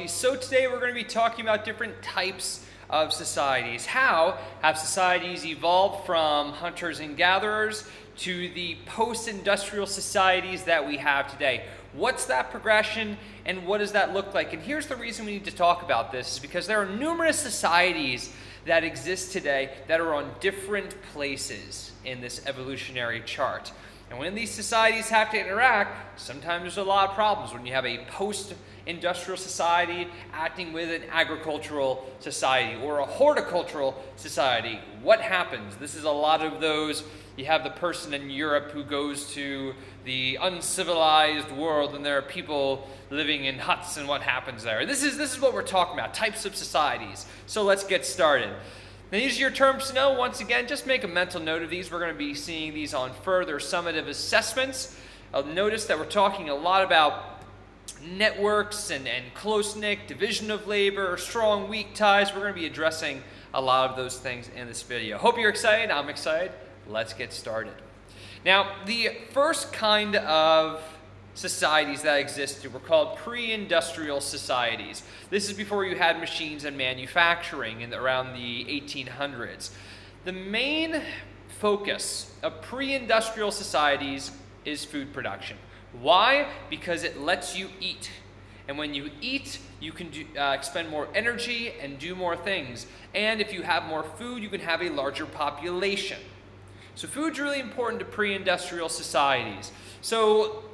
So today we're going to be talking about different types of societies. How have societies evolved from hunters and gatherers to the post-industrial societies that we have today? What's that progression and what does that look like? And here's the reason we need to talk about this is because there are numerous societies that exist today that are on different places in this evolutionary chart. And when these societies have to interact, sometimes there's a lot of problems. When you have a post-industrial society acting with an agricultural society or a horticultural society, what happens? This is a lot of those. You have the person in Europe who goes to the uncivilized world and there are people living in huts, and what happens there. This is what we're talking about, types of societies. So let's get started. Now, these are your terms to know. Once again, just make a mental note of these. We're going to be seeing these on further summative assessments. Notice that we're talking a lot about networks and close-knit, division of labor, strong, weak ties. We're going to be addressing a lot of those things in this video. Hope you're excited. I'm excited. Let's get started. Now, the first kind of societies that existed were called pre-industrial societies. This is before you had machines and manufacturing around the 1800s. The main focus of pre-industrial societies is food production. Why? Because it lets you eat. And when you eat, you can expend more energy and do more things. And if you have more food, you can have a larger population. So food's really important to pre-industrial societies. So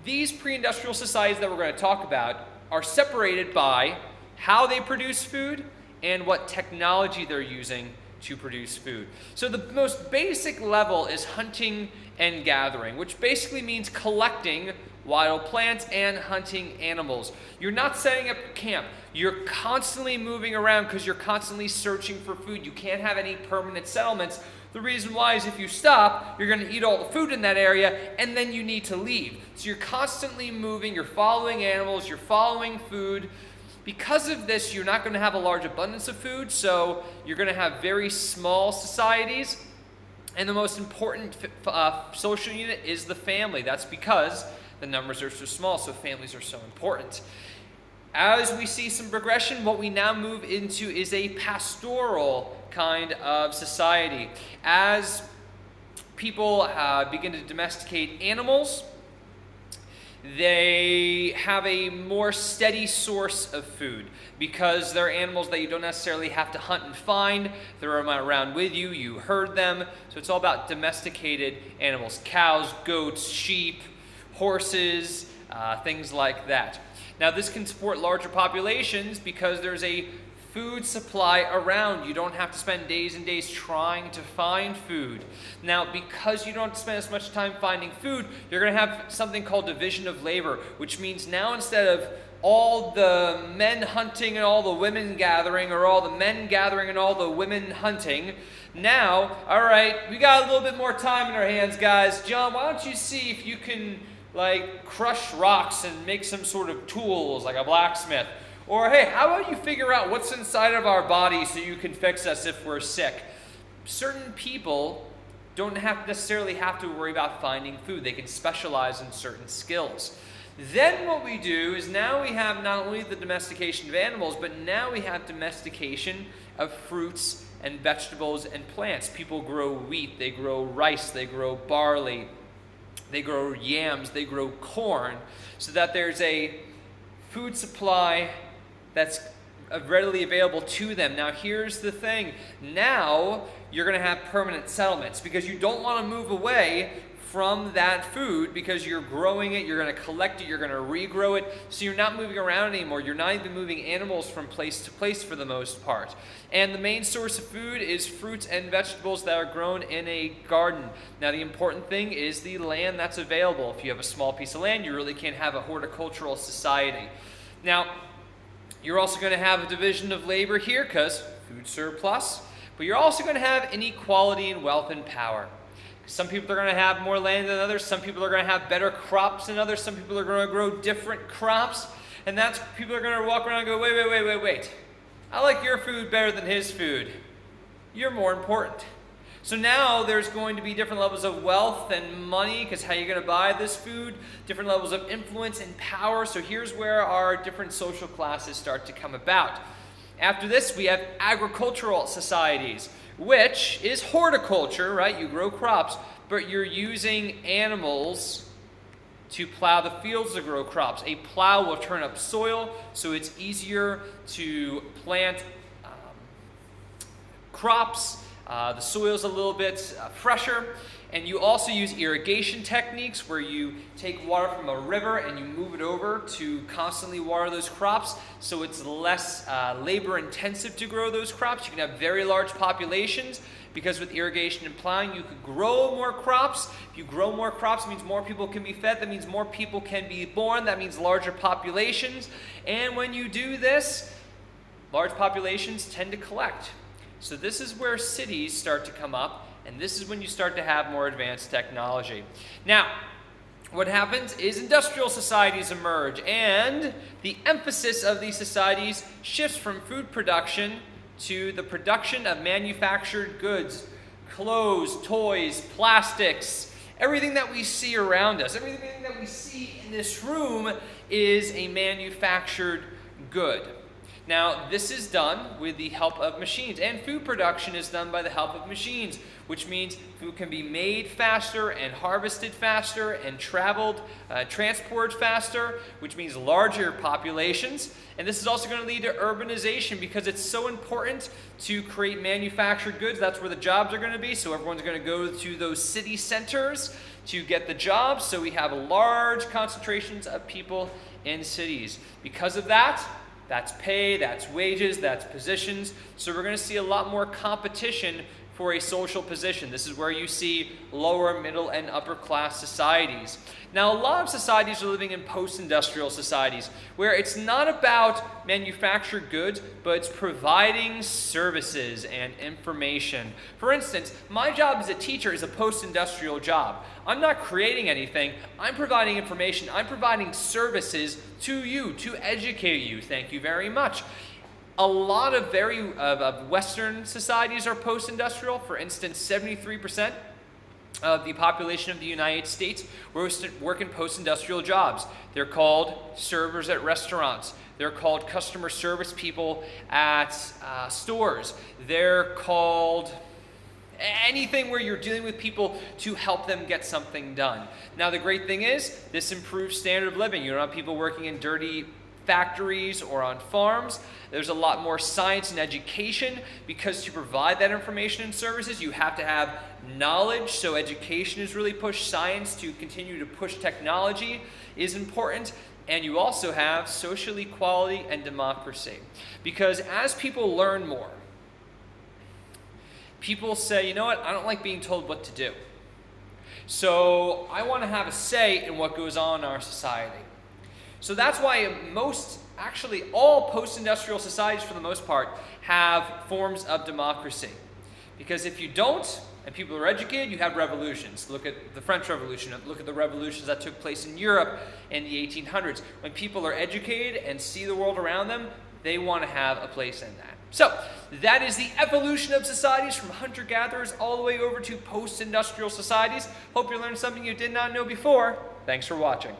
these pre-industrial societies that we're going to talk about are separated by how they produce food and what technology they're using to produce food. So the most basic level is hunting and gathering, which basically means collecting wild plants and hunting animals. You're not setting up camp. You're constantly moving around because you're constantly searching for food. You can't have any permanent settlements. The reason why is if you stop, you're going to eat all the food in that area, and then you need to leave. So you're constantly moving, you're following animals, you're following food. Because of this, you're not going to have a large abundance of food, so you're going to have very small societies. And the most important social unit is the family. That's because the numbers are so small, so families are so important. As we see some progression, what we now move into is a pastoral kind of society. As people begin to domesticate animals, they have a more steady source of food because they're animals that you don't necessarily have to hunt and find. They're around with you, you herd them. So it's all about domesticated animals, cows, goats, sheep, horses, things like that. Now, this can support larger populations because there's a food supply around. You don't have to spend days and days trying to find food. Now, because you don't spend as much time finding food, you're going to have something called division of labor, which means now instead of all the men hunting and all the women gathering, or all the men gathering and all the women hunting, now, all right, we got a little bit more time in our hands, guys. John, why don't you see if you can crush rocks and make some sort of tools like a blacksmith? Or hey, how about you figure out what's inside of our body so you can fix us if we're sick? Certain people don't necessarily have to worry about finding food. They can specialize in certain skills. Then what we do is now we have not only the domestication of animals, but now we have domestication of fruits and vegetables and plants. People grow wheat, they grow rice, they grow barley, they grow yams, they grow corn, so that there's a food supply that's readily available to them. Now, here's the thing. Now, you're going to have permanent settlements because you don't want to move away from that food because you're growing it, you're going to collect it, you're going to regrow it, so you're not moving around anymore. You're not even moving animals from place to place for the most part. And the main source of food is fruits and vegetables that are grown in a garden. Now, the important thing is the land that's available. If you have a small piece of land, you really can't have a horticultural society. Now, you're also going to have a division of labor here because food surplus, but you're also going to have inequality in wealth and power. Some people are going to have more land than others. Some people are going to have better crops than others. Some people are going to grow different crops. And that's people are going to walk around and go, wait. I like your food better than his food. You're more important. So now there's going to be different levels of wealth and money, because how you're going to buy this food, different levels of influence and power. So here's where our different social classes start to come about. After this, we have agricultural societies, which is horticulture, right? You grow crops, but you're using animals to plow the fields to grow crops. A plow will turn up soil, so it's easier to plant crops. The soil's a little bit fresher. And you also use irrigation techniques where you take water from a river and you move it over to constantly water those crops, so it's less labor intensive to grow those crops. You can have very large populations because with irrigation and plowing you could grow more crops. If you grow more crops, it means more people can be fed. That means more people can be born. That means larger populations. And when you do this, large populations tend to collect. So this is where cities start to come up, and this is when you start to have more advanced technology. Now, what happens is industrial societies emerge, and the emphasis of these societies shifts from food production to the production of manufactured goods, clothes, toys, plastics, everything that we see around us, everything that we see in this room is a manufactured good. Now, this is done with the help of machines, and food production is done by the help of machines, which means food can be made faster and harvested faster and transported faster, which means larger populations. And this is also going to lead to urbanization because it's so important to create manufactured goods. That's where the jobs are going to be, so everyone's going to go to those city centers to get the jobs. So we have large concentrations of people in cities. Because of that, that's pay, that's wages, that's positions. So we're going to see a lot more competition for a social position. This is where you see lower, middle, and upper class societies. Now, a lot of societies are living in post-industrial societies where it's not about manufactured goods, but it's providing services and information. For instance, my job as a teacher is a post-industrial job. I'm not creating anything. I'm providing information. I'm providing services to you, to educate you. Thank you very much. A lot of Western societies are post-industrial. For instance, 73% of the population of the United States work in post-industrial jobs. They're called servers at restaurants. They're called customer service people at stores. They're called anything where you're dealing with people to help them get something done. Now, the great thing is this improves standard of living. You don't have people working in dirty factories or on farms. There's a lot more science and education because to provide that information and services, you have to have knowledge. So education is really pushed. Science to continue to push technology is important. And you also have social equality and democracy. Because as people learn more, people say, you know what, I don't like being told what to do. So I want to have a say in what goes on in our society. So that's why actually all post-industrial societies for the most part have forms of democracy. Because if you don't, and people are educated, you have revolutions. Look at the French Revolution, look at the revolutions that took place in Europe in the 1800s. When people are educated and see the world around them, they want to have a place in that. So that is the evolution of societies from hunter-gatherers all the way over to post-industrial societies. Hope you learned something you did not know before. Thanks for watching.